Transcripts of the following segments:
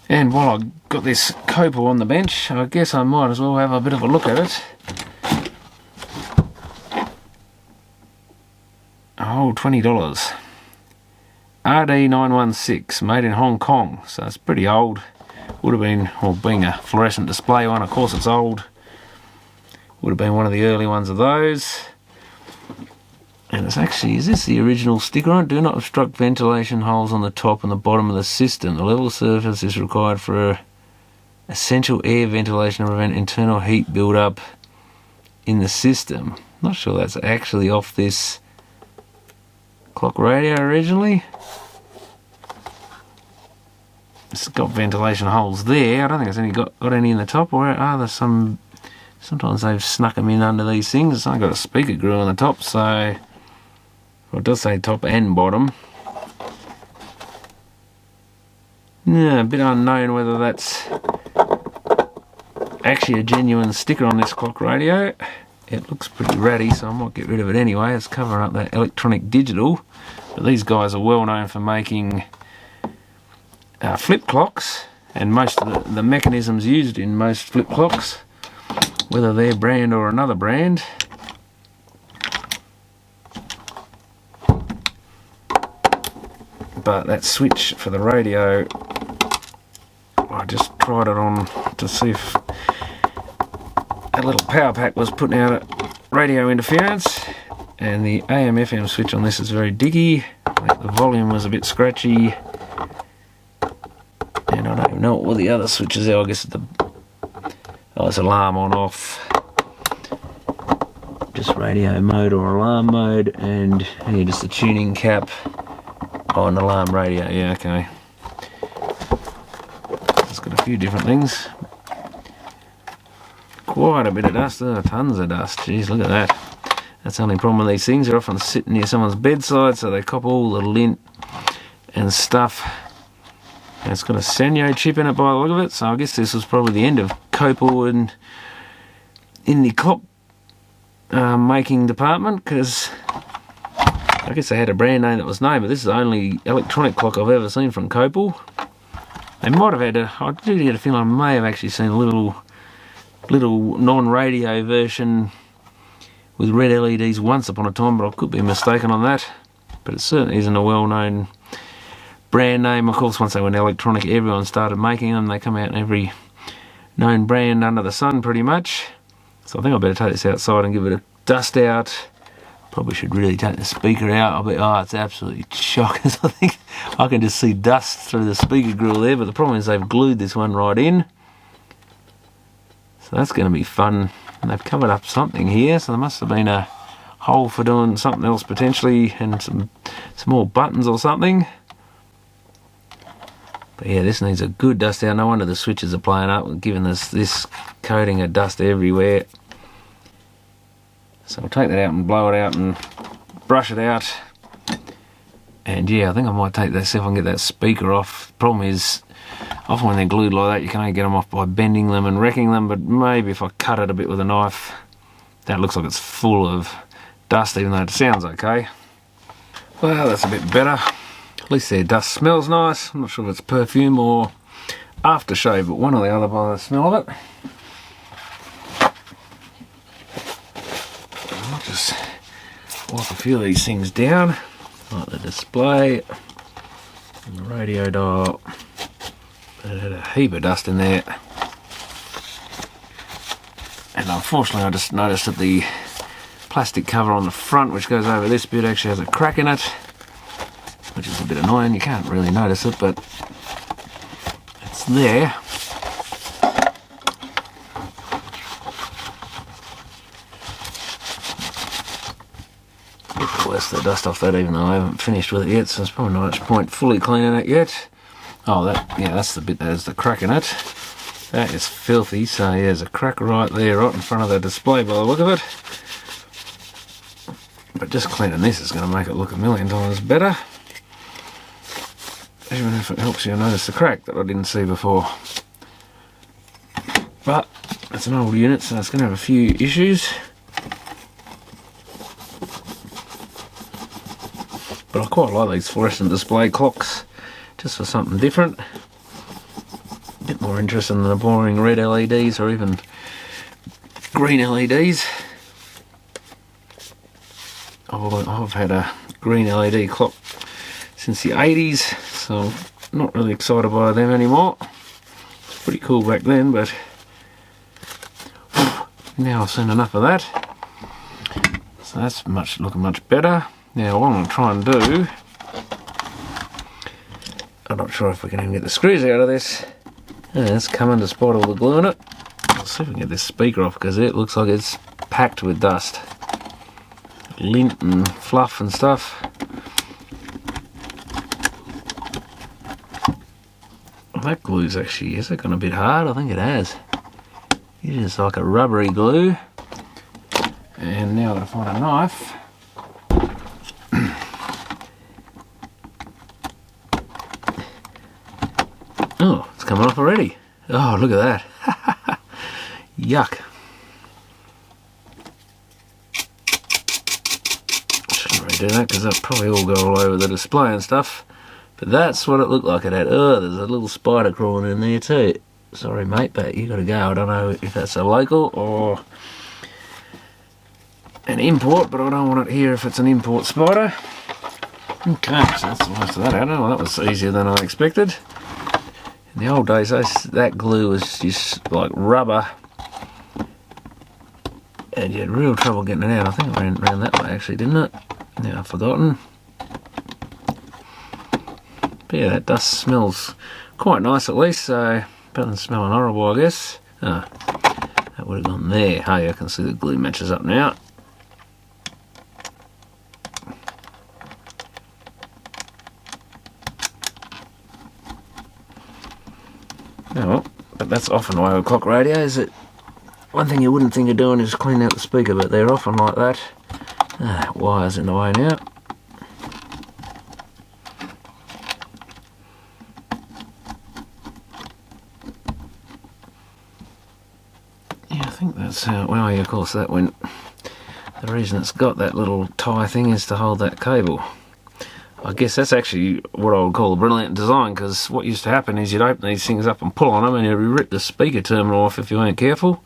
And while I've got this Copal on the bench, I guess I might as well have a bit of a look at it. Oh, $20. RD916, made in Hong Kong, so it's pretty old. Would have been, well, being a fluorescent display one, of course it's old. Would have been one of the early ones of those. And it's actually, is this the original sticker on it? Do not obstruct ventilation holes on the top and the bottom of the system. The level surface is required for essential air ventilation to prevent internal heat build-up in the system. Not sure that's actually off this clock radio originally. It's got ventilation holes there. I don't think it's any got any in the top, or are there some? Sometimes they've snuck them in under these things. It's only got a speaker grill on the top, so well, it does say top and bottom. Yeah, a bit unknown whether that's actually a genuine sticker on this clock radio. It looks pretty ratty, so I might get rid of it anyway. It's covering up that electronic digital. But these guys are well known for making flip clocks, and most of the mechanisms used in most flip clocks, whether their brand or another brand. But that switch for the radio, I just tried it on to see if a little power pack was putting out radio interference, and the AM/FM switch on this is very diggy. The volume was a bit scratchy, and I don't even know what the other switches are. I guess it's alarm on off, just radio mode or alarm mode, and here just the tuning cap on alarm radio. Yeah, okay. It's got a few different things. Quite a bit of dust, tons of dust. Jeez, look at that. That's the only problem with these things. They're often sitting near someone's bedside, so they cop all the lint and stuff. And it's got a Sanyo chip in it by the look of it, so I guess this was probably the end of Copal in the clock making department, because I guess they had a brand name that was known, but this is the only electronic clock I've ever seen from Copal. They might have had I do get a feeling I may have actually seen a little non-radio version with red LEDs once upon a time, but I could be mistaken on that. But it certainly isn't a well-known brand name. Of course, once they went electronic, everyone started making them. They come out in every known brand under the sun, pretty much. So I think I better take this outside and give it a dust out. Probably should really take the speaker out. I'll be, it's absolutely shocking. I think I can just see dust through the speaker grill there, but the problem is they've glued this one right in. So that's going to be fun. And they've covered up something here, so there must have been a hole for doing something else potentially, and some more buttons or something. But yeah, this needs a good dust out. No wonder the switches are playing up, giving this coating of dust everywhere. So I'll take that out and blow it out and brush it out. And yeah, I think I might take that, see if I can get that speaker off. Problem is, often when they're glued like that, you can only get them off by bending them and wrecking them, but maybe if I cut it a bit with a knife, that looks like it's full of dust, even though it sounds okay. Well, that's a bit better. At least their dust smells nice. I'm not sure if it's perfume or aftershave, but one or the other by the smell of it. I'll just wipe a few of these things down, like the display and the radio dial. It had a heap of dust in there, and unfortunately I just noticed that the plastic cover on the front, which goes over this bit, actually has a crack in it, which is a bit annoying. You can't really notice it, but it's there. Get the worst of the dust off that, even though I haven't finished with it yet, so there's probably not much point fully cleaning it yet. Oh, that's the bit that has the crack in it. That is filthy. So yeah, there's a crack right there, right in front of the display by the look of it. But just cleaning this is going to make it look a million times better. Even if it helps you notice the crack that I didn't see before. But it's an old unit, so it's going to have a few issues. But I quite like these fluorescent display clocks, just for something different. bit more interesting than the boring red LEDs or even green LEDs. I've had a green LED clock since the 80s, so I'm not really excited by them anymore. It's pretty cool back then, but now I've seen enough of that. So that's looking much better. Now what I'm going to try and do, I'm not sure if we can even get the screws out of this. It's coming despite all the glue in it. Let's see if we can get this speaker off, because it looks like it's packed with dust. Lint and fluff and stuff. That glue's actually, has it gone a bit hard? I think it has. It is like a rubbery glue. And now I've got to find a knife. Oh, it's coming off already. Oh, look at that. Yuck. Shouldn't really do that because that'll probably all go all over the display and stuff. But that's what it looked like it had. Oh, there's a little spider crawling in there too. Sorry mate, but you gotta go. I don't know if that's a local or an import, but I don't want it here if it's an import spider. Okay, so that's the most of that out. Well, that was easier than I expected. In the old days, that glue was just like rubber, and you had real trouble getting it out. I think it ran around that way actually, didn't it? Now I've forgotten. But yeah, that dust smells quite nice at least, so better than smelling horrible, I guess. Ah, that would have gone there. Hey, I can see the glue matches up now. Oh well, but that's often the way with clock radios. That one thing you wouldn't think of doing is clean out the speaker, but they're often like that. Ah, wire's in the way now. Yeah, I think that's how. Well, yeah, of course that went. The reason it's got that little tie thing is to hold that cable. I guess that's actually what I would call a brilliant design, because what used to happen is you'd open these things up and pull on them and you'd rip the speaker terminal off if you weren't careful.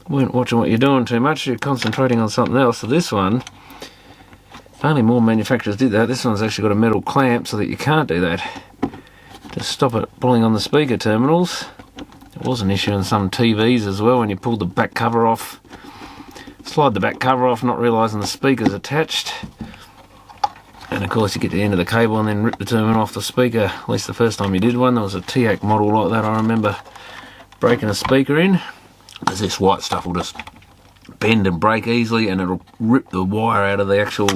You weren't watching what you're doing too much, you're concentrating on something else. So this one, if only more manufacturers did that, this one's actually got a metal clamp so that you can't do that. To stop it pulling on the speaker terminals. It was an issue in some TVs as well when you pulled the back cover off. Slide the back cover off, not realising the speaker's attached. And of course you get to the end of the cable and then rip the terminal off the speaker. At least the first time you did one, there was a TAC model like that I remember breaking a speaker in. Because this white stuff will just bend and break easily and it'll rip the wire out of the actual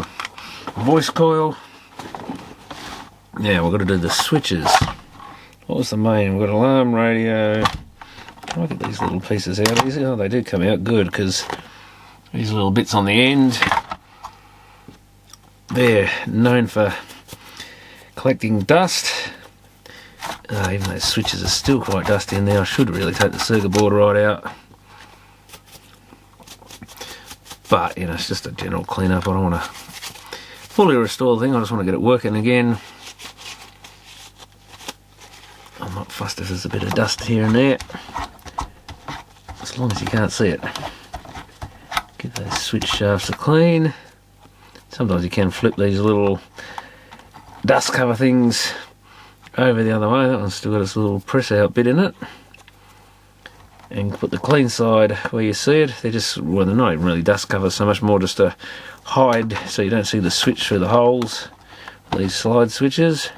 voice coil. Yeah, we've got to do the switches. What was the main? We've got alarm, radio. I'll get these little pieces out easy. Oh, they do come out good, because these little bits on the end, they're known for collecting dust. Even those switches are still quite dusty in there. I should really take the circuit board right out. But, you know, it's just a general cleanup. I don't want to fully restore the thing. I just want to get it working again. I'm not fussed if there's a bit of dust here and there, as long as you can't see it. Give those switch shafts a clean. Sometimes you can flip these little dust cover things over the other way. That one's still got its little press out bit in it. And put the clean side where you see it. They're just, well, they're not even really dust covers so much more just to hide so you don't see the switch through the holes. These slide switches.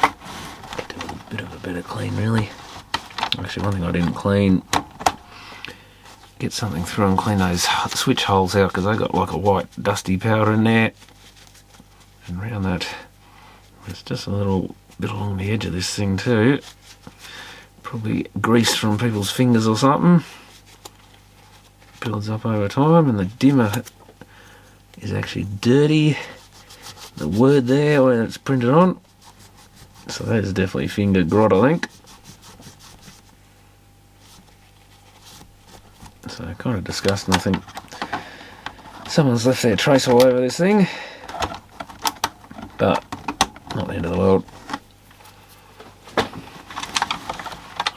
Could do a bit of a better clean really. Actually, one thing I didn't clean, get something through and clean those switch holes out, because they got like a white dusty powder in there. And around that, there's just a little bit along the edge of this thing too. Probably grease from people's fingers or something. Builds up over time, and the dimmer is actually dirty. The word there where it's printed on. So that is definitely finger grot, I think. So kind of disgusting. I think someone's left their trace all over this thing, but not the end of the world.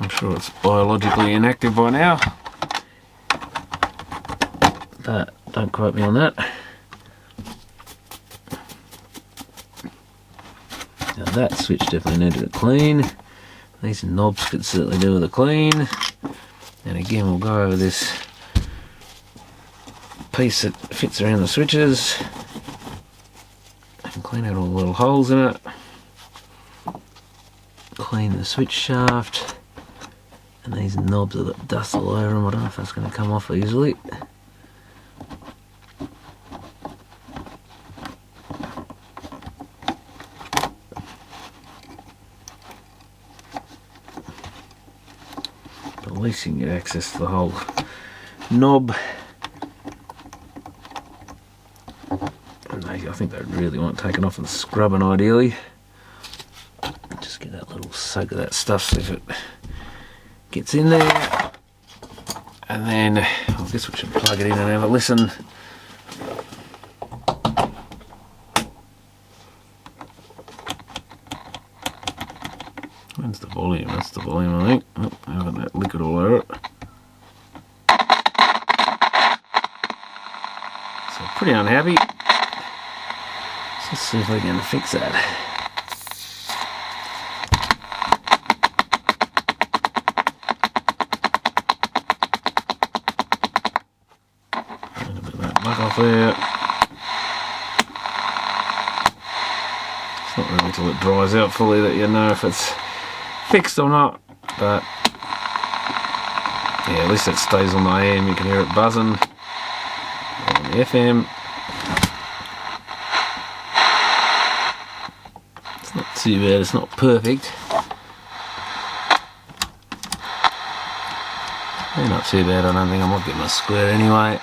I'm sure it's biologically inactive by now, but don't quote me on that. Now that switch definitely needed a clean. These knobs could certainly do with a clean. And again, we'll go over this piece that fits around the switches and clean out all the little holes in it. Clean the switch shaft. And these knobs have got dust all over them. I don't know if that's going to come off easily. But at least you can get access to the whole knob. And I think they really want taken off and scrubbing ideally. Just get that little soak of that stuff, see if it gets in there. And then I guess we should plug it in and have a listen. Where's the volume? That's the volume, I think. Oh, having that liquid all over it. So pretty unhappy. Let's see if we can fix that. Back off there. It's not really until it dries out fully that you know if it's fixed or not, but yeah, at least it stays on the AM. You can hear it buzzing on the FM. It's not too bad, it's not perfect. Not too bad, I don't think. I might get my squirt anyway.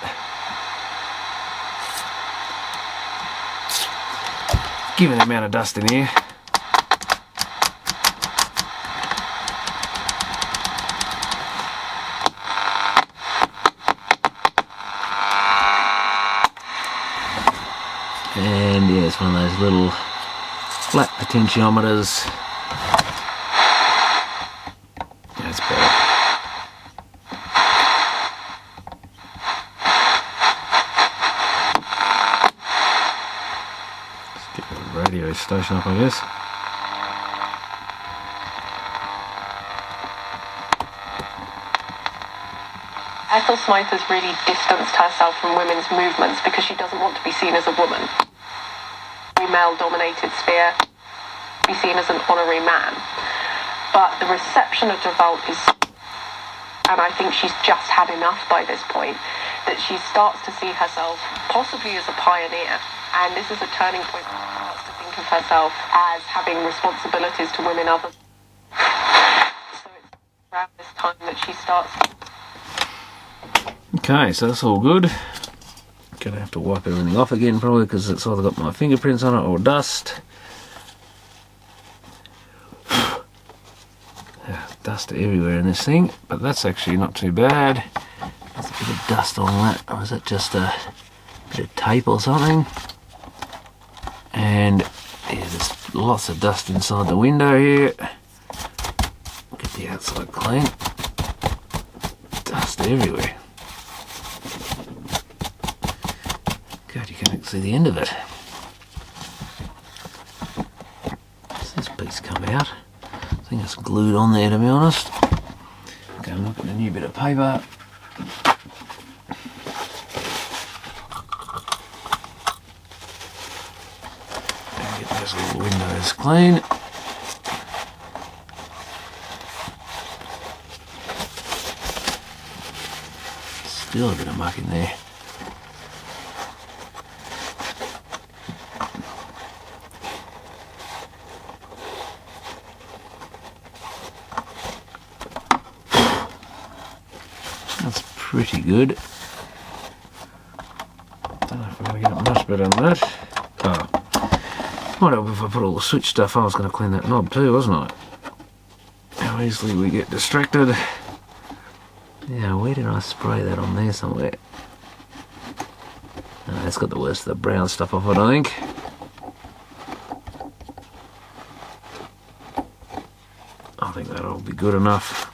Given the amount of dust in here. And yeah, it's one of those little flat potentiometers. That's better. Radio station up, I guess. Ethel Smythe has really distanced herself from women's movements because she doesn't want to be seen as a woman. A male-dominated sphere, be seen as an honorary man. But the reception of revolt is, and I think she's just had enough by this point, that she starts to see herself possibly as a pioneer. And this is a turning point where she starts to think of herself as having responsibilities to women others. So it's around this time that she starts. Okay, so that's all good. Gonna have to wipe everything off again probably because it's either got my fingerprints on it or dust. Dust everywhere in this thing, but that's actually not too bad. There's a bit of dust on that, or is it just a bit of tape or something? And yeah, there's lots of dust inside the window here. Get the outside clean. Dust everywhere. God, you can't see the end of it. Does this piece come out? I think it's glued on there, to be honest. Okay, I'm looking at a new bit of paper. And get those little windows clean. Still a bit of muck in there. That's pretty good. Don't know if we're going to get it much better than that. Oh, might help if I put all the switch stuff on. I was going to clean that knob too, wasn't I? How easily we get distracted. Yeah, where did I spray that on there somewhere? It's got the worst of the brown stuff off it, I think. I think that'll be good enough.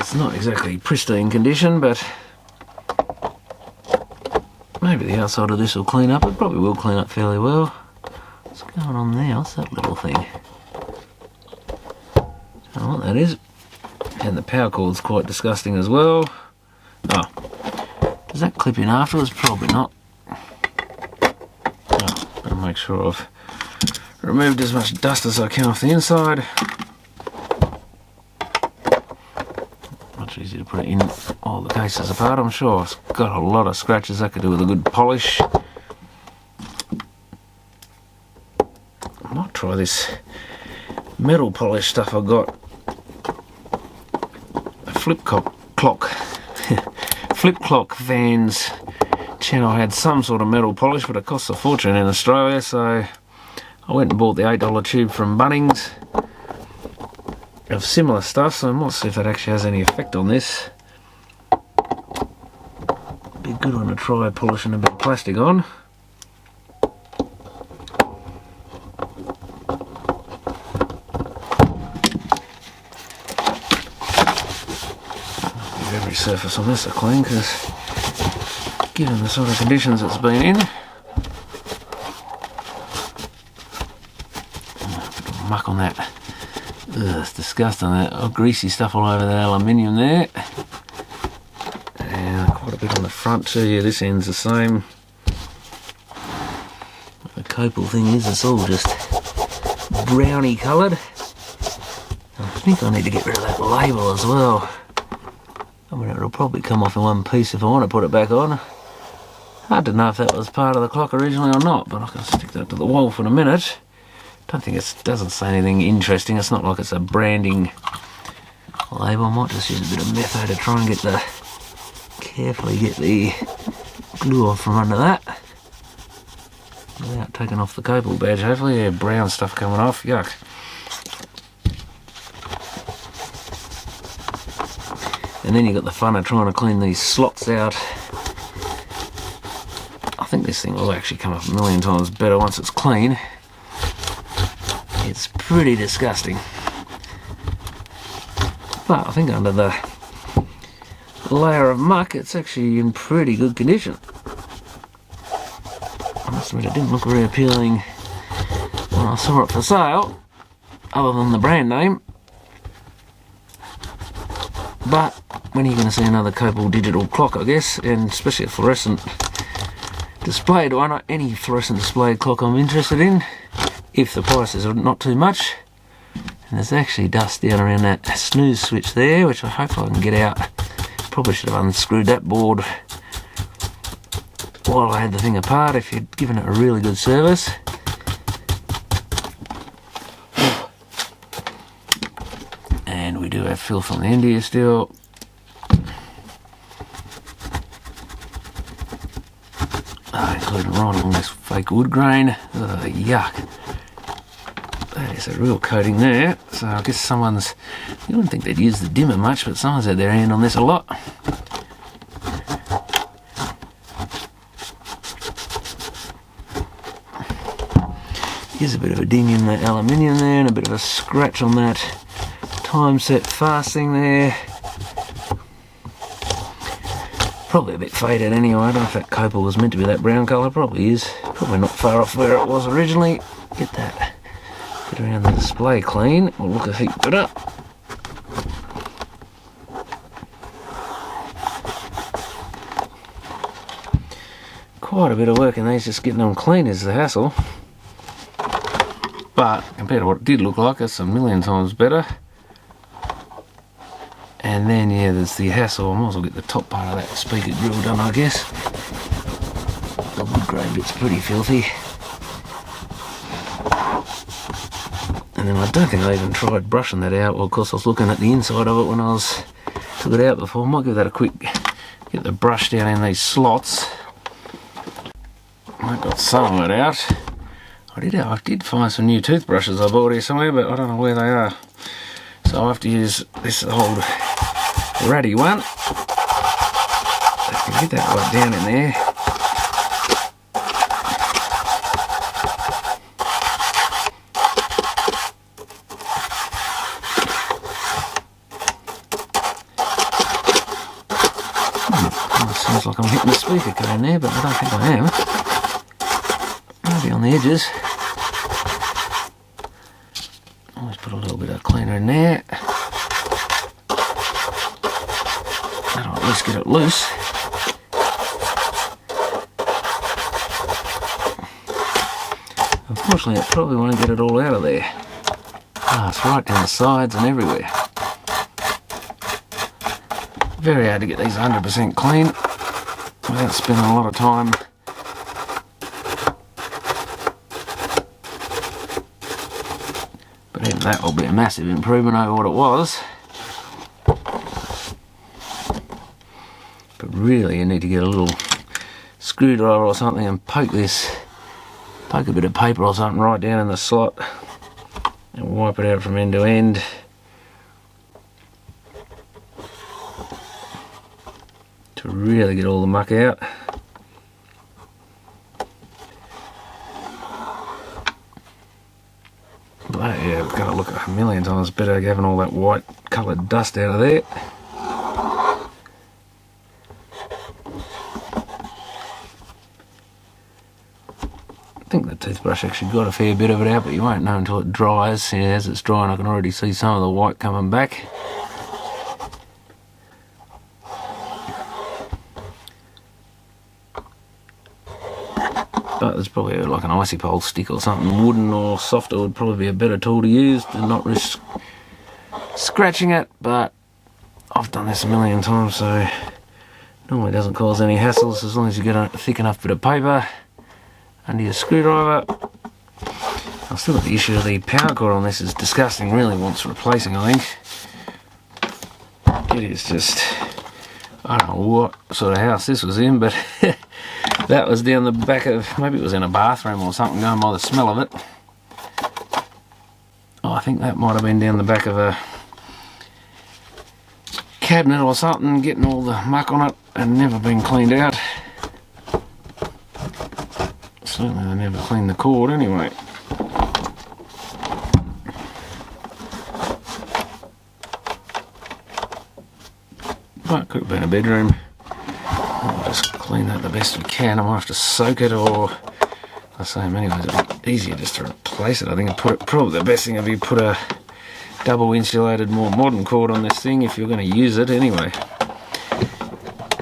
It's not exactly pristine condition, but maybe the outside of this will clean up. It probably will clean up fairly well. What's going on there? What's that little thing? I don't know what that is. And the power cord's quite disgusting as well. Oh, does that clip in afterwards? Probably not. Oh, better make sure I've removed as much dust as I can off the inside. Much easier to put it in all the cases apart, I'm sure. It's got a lot of scratches. That could do with a good polish. I might try this metal polish stuff I got. A flip clock Vans channel had some sort of metal polish, but it costs a fortune in Australia, so I went and bought the $8 tube from Bunnings of similar stuff, so I might see if that actually has any effect on this. Be a good one to try polishing a bit of plastic on. Give every surface on this a clean, because given the sort of conditions it's been in, muck on that. Ugh, it's disgusting, that greasy stuff all over that aluminium there. And quite a bit on the front too. Yeah, this end's the same. The Copal thing is, it's all just browny coloured. I think I need to get rid of that label as well. I mean, it'll probably come off in one piece if I want to put it back on. Hard to know if that was part of the clock originally or not, but I can stick that to the wall for a minute. Don't think it doesn't say anything interesting. It's not like it's a branding label. I might just use a bit of metho to try and carefully get the glue off from under that without taking off the Copal badge. Hopefully, yeah, brown stuff coming off. Yuck. And then you got the fun of trying to clean these slots out. I think this thing will actually come up a million times better once it's clean. It's pretty disgusting. But I think under the layer of muck, it's actually in pretty good condition. I must admit, it didn't look very appealing when I saw it for sale, other than the brand name. But when are you going to see another Copal digital clock, I guess, and especially a fluorescent displayed one? Any fluorescent displayed clock I'm interested in, if the prices are not too much. And there's actually dust down around that snooze switch there, which I hope I can get out. Probably should have unscrewed that board while I had the thing apart, if you'd given it a really good service. And we do have filth on the end here still. Including right along this fake wood grain. Yuck. That is a real coating there. So I guess someone's, you wouldn't think they'd use the dimmer much, but someone's had their hand on this a lot. Here's a bit of a ding in the aluminium there, and a bit of a scratch on that time set fast thing there. Probably a bit faded anyway. I don't know if that Copal was meant to be that brown colour. Probably is. Probably not far off where it was originally. Get that bit around the display clean. Will look a heap better. Quite a bit of work in these, just getting them clean is the hassle. But compared to what it did look like, it's a million times better. And then, yeah, there's the hassle. I might as well get the top part of that speaker grill done, I guess. The wood grain bit's pretty filthy. And then I don't think I even tried brushing that out. Well, of course, I was looking at the inside of it when I took it out before. I might give that a quick, get the brush down in these slots. I got some of it out. I did find some new toothbrushes I bought here somewhere, but I don't know where they are. So I have to use this old ratty one. I can get that right down in there. Sounds like I'm hitting the speaker cone there, but I don't think I am. Maybe on the edges. Always put a little bit of cleaner in there. That'll at least get it loose. Unfortunately, it probably won't get it all out of there. Ah, it's right down the sides and everywhere. Very hard to get these 100% clean without spending a lot of time. But even that will be a massive improvement over what it was. But really you need to get a little screwdriver or something and poke a bit of paper or something right down in the slot and wipe it out from end to end. To really get all the muck out. But yeah, it's going to look a million times better having all that white coloured dust out of there. I think the toothbrush actually got a fair bit of it out, but you won't know until it dries. Yeah, as it's drying I can already see some of the white coming back. But there's probably like an icy pole stick or something, wooden or softer would probably be a better tool to use to not risk scratching it, but I've done this a million times, so normally doesn't cause any hassles as long as you get a thick enough bit of paper under your screwdriver. I've still got the issue of the power cord on this is disgusting, really wants replacing I think. It is just, I don't know what sort of house this was in, but that was down the back of, maybe it was in a bathroom or something, going by the smell of it. Oh, I think that might have been down the back of a cabinet or something, getting all the muck on it and never been cleaned out. Certainly I never cleaned the cord anyway. But it could have been a bedroom. I'll just clean that the best we can. I might have to soak it, or I say in many ways it'd be easier just to replace it. I think I'd put it, probably the best thing would be put a double insulated, more modern cord on this thing if you're going to use it anyway.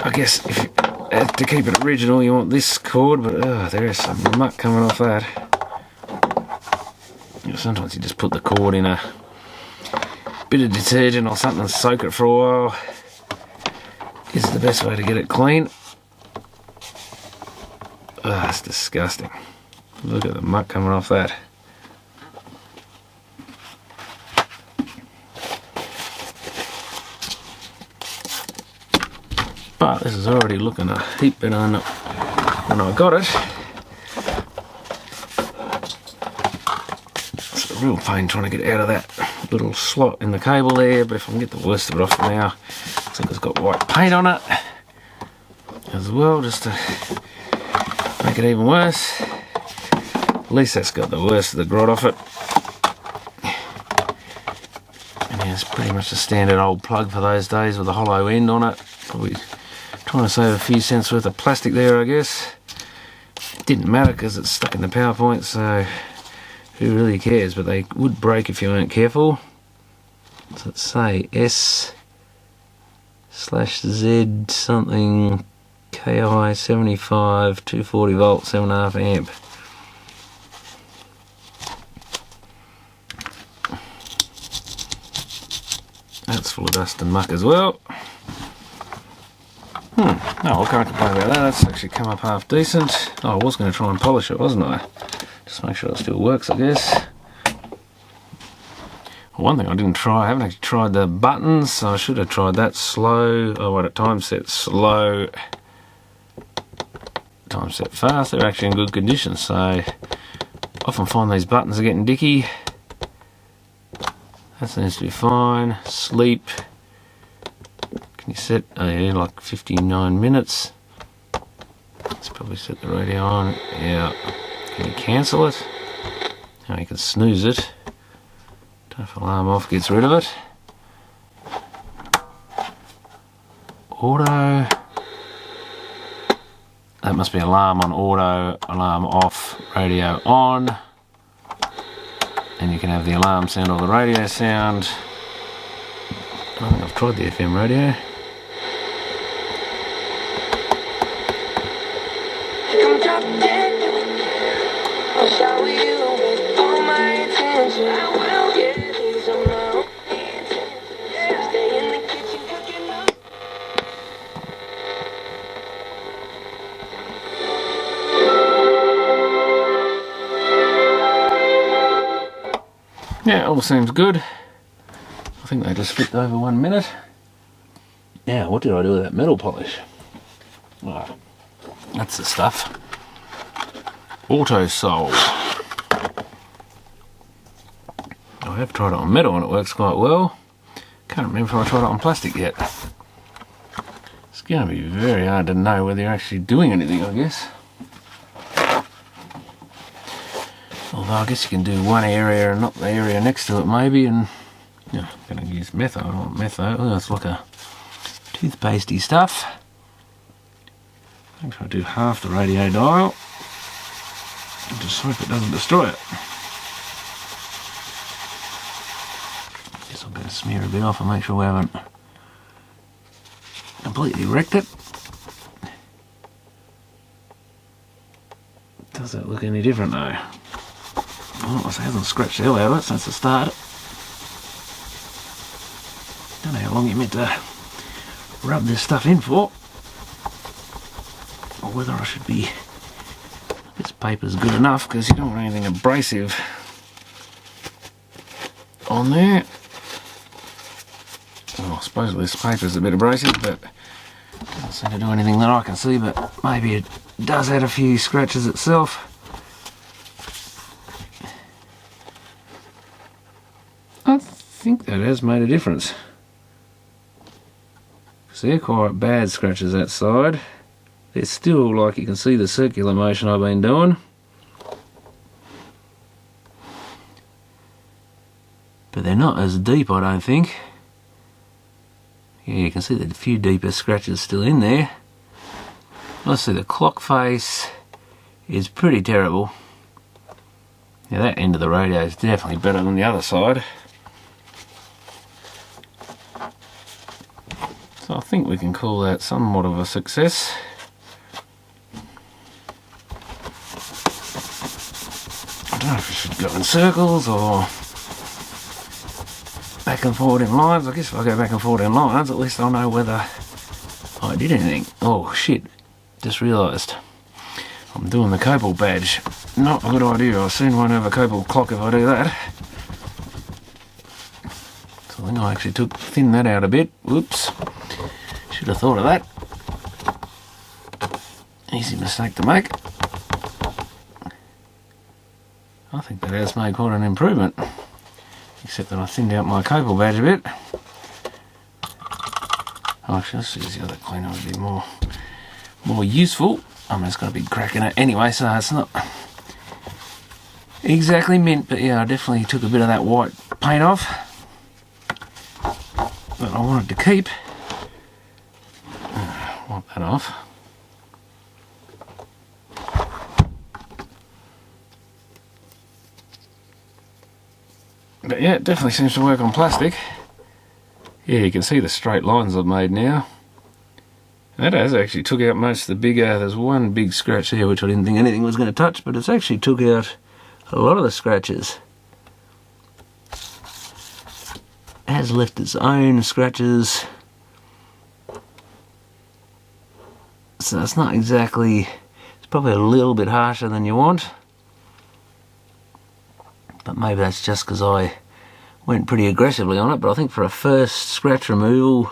I guess if you, to keep it original you want this cord, but there is some muck coming off that. You know, sometimes you just put the cord in a bit of detergent or something and soak it for a while. Is the best way to get it clean. It's disgusting. Look at the muck coming off that. But this is already looking a heap better than when I got it. It's a real pain trying to get out of that little slot in the cable there, but if I can get the worst of it off for now. Looks like it's got white paint on it as well, just to make it even worse. At least that's got the worst of the grot off it. And yeah, it's pretty much a standard old plug for those days with a hollow end on it. Probably trying to save a few cents worth of plastic there, I guess. It didn't matter because it's stuck in the power point, so who really cares? But they would break if you weren't careful. So let's say S/Z something KI 75 240 volt 7.5 amp. That's full of dust and muck as well. No, I can't complain about that. That's actually come up half decent. Oh, I was going to try and polish it, wasn't I? Just make sure it still works, I guess. One thing I didn't try, I haven't actually tried the buttons, so I should have tried that. Slow, oh wait, time set slow, time set fast. They're actually in good condition, so often find these buttons are getting dicky. That seems to be fine. Sleep, can you set, oh yeah, like 59 minutes. Let's probably set the radio on, yeah. Can you cancel it? Now you can snooze it. If alarm off gets rid of it. Auto. That must be alarm on auto, alarm off, radio on. And you can have the alarm sound or the radio sound. I think I've tried the FM radio. Yeah, all seems good. I think they just flipped over 1 minute. Now, what did I do with that metal polish? Oh, that's the stuff. Auto Sol. I have tried it on metal and it works quite well. Can't remember if I tried it on plastic yet. It's going to be very hard to know whether you're actually doing anything, I guess. Although I guess you can do one area and not the area next to it maybe, and yeah, I'm going to use metho. I want metho. Oh, it's like a toothpastey stuff. I'm going to do half the radio dial and just hope it doesn't destroy it. Guess I'm going to smear a bit off and make sure we haven't completely wrecked it. Does that look any different though? Oh, it hasn't scratched the hell out of it since the start. Don't know how long you're meant to rub this stuff in for, or whether I should be. This paper's good enough because you don't want anything abrasive on there. Well, I suppose this paper's a bit abrasive, but it doesn't seem to do anything that I can see. But maybe it does add a few scratches itself. I think that has made a difference. So they're quite bad scratches that side. They're still, like you can see, the circular motion I've been doing. But they're not as deep, I don't think. Yeah, you can see the few deeper scratches still in there. Let's see, the clock face is pretty terrible. Yeah, that end of the radio is definitely better than the other side. So I think we can call that somewhat of a success. I don't know if we should go in circles or back and forward in lines. I guess if I go back and forward in lines, at least I'll know whether I did anything. Oh shit, just realised I'm doing the Copal badge. Not a good idea. I soon won't have a Copal clock if I do that. So I think I actually thinned that out a bit. Whoops. Should have thought of that. Easy mistake to make. I think that has made quite an improvement. Except that I thinned out my Copal badge a bit. Oh, actually, let's use the other cleaner, would be more useful. I mean, it's got a big crack in it anyway, so it's not exactly mint, but yeah, I definitely took a bit of that white paint off that I wanted to keep. Wipe that off. But yeah, it definitely seems to work on plastic. Yeah, you can see the straight lines I've made now. That has actually took out most of the bigger. There's one big scratch there which I didn't think anything was going to touch, but it's actually took out a lot of the scratches. It has left its own scratches. So it's not exactly, it's probably a little bit harsher than you want. But maybe that's just because I went pretty aggressively on it. But I think for a first scratch removal,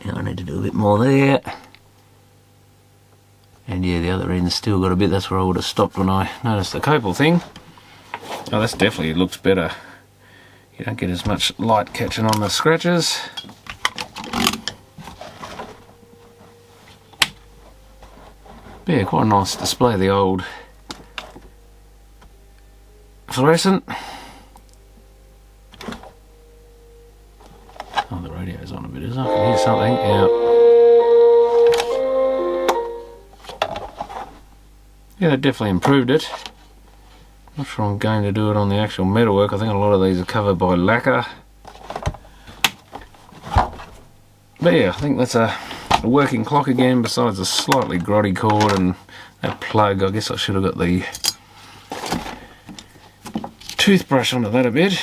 yeah, I need to do a bit more there. And yeah, the other end's still got a bit. That's where I would have stopped when I noticed the Copal thing. Oh, that's definitely looks better. You don't get as much light catching on the scratches. But yeah, quite a nice display of the old Fluorescent. Oh, the radio's on a bit, isn't it? I can hear something. Yeah, they definitely improved it. Not sure I'm going to do it on the actual metalwork. I think a lot of these are covered by lacquer. But yeah, I think that's a working clock again, besides a slightly grotty cord and that plug. I guess I should have got the toothbrush onto that a bit.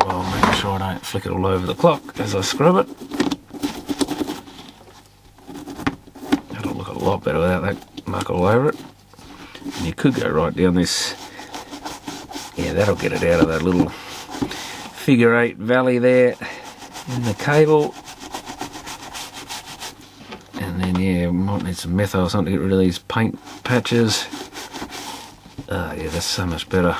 Well, making sure I don't flick it all over the clock as I scrub it. That'll look a lot better without that muck all over it. And you could go right down this. Yeah, that'll get it out of that little figure 8 valley there in the cable. And then yeah, might need some metho or something to get rid of these paint patches. Yeah, that's so much better.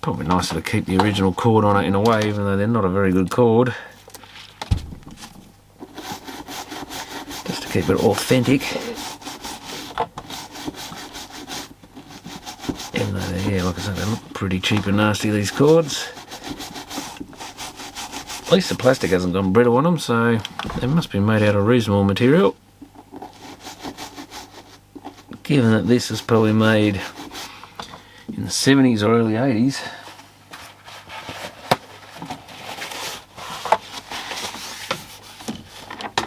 Probably nicer to keep the original cord on it in a way, even though they're not a very good cord. Just to keep it authentic. Even though, yeah, like I said, they look pretty cheap and nasty, these cords. At least the plastic hasn't gone brittle on them, so they must be made out of reasonable material. Given that this is probably made in the 70s or early 80s.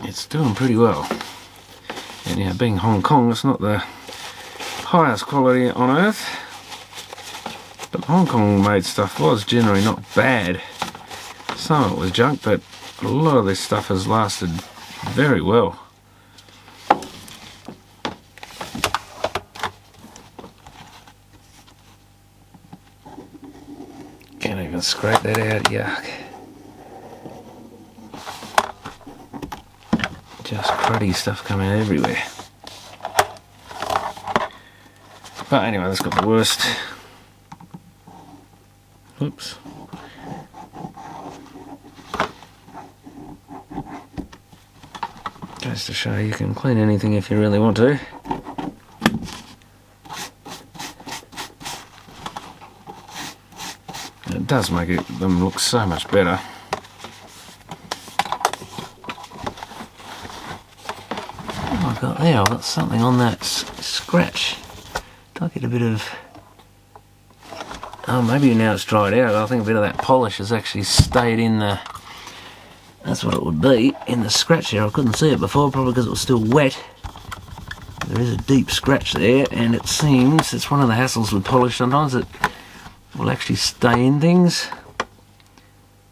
It's doing pretty well. And yeah, being Hong Kong, it's not the highest quality on earth. But Hong Kong made stuff was generally not bad. Some of it was junk, but a lot of this stuff has lasted very well. Can't even scrape that out, yuck. Just cruddy stuff coming out everywhere. But anyway, that's got the worst. Oops. Just to show you can clean anything if you really want to. It does make them look so much better. Oh, I've got there, I've got something on that scratch. Do I get a bit of... Oh, maybe now it's dried out. I think a bit of that polish has actually stayed in the... That's what it would be, in the scratch here. I couldn't see it before, probably because it was still wet. There is a deep scratch there, and it seems it's one of the hassles with polish sometimes, it will actually stay in things.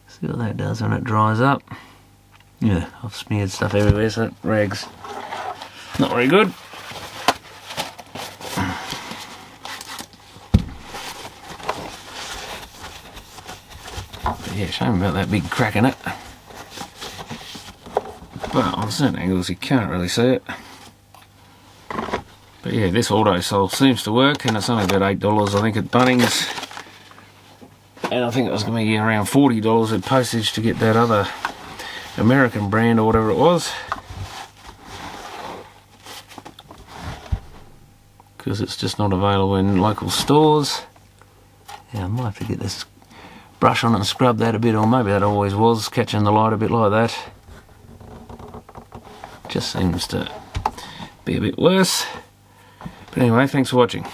See what that does when it dries up. Yeah, I've smeared stuff everywhere, so that rag's not very good. But yeah, shame about that big crack in it. But on certain angles you can't really see it. But yeah, this auto sol seems to work, and it's only about $8 I think at Bunnings. And I think it was going to be around $40 at postage to get that other American brand or whatever it was. Because it's just not available in local stores. Yeah, I might have to get this brush on it and scrub that a bit, or maybe that always was catching the light a bit like that. Just seems to be a bit worse. But anyway, thanks for watching.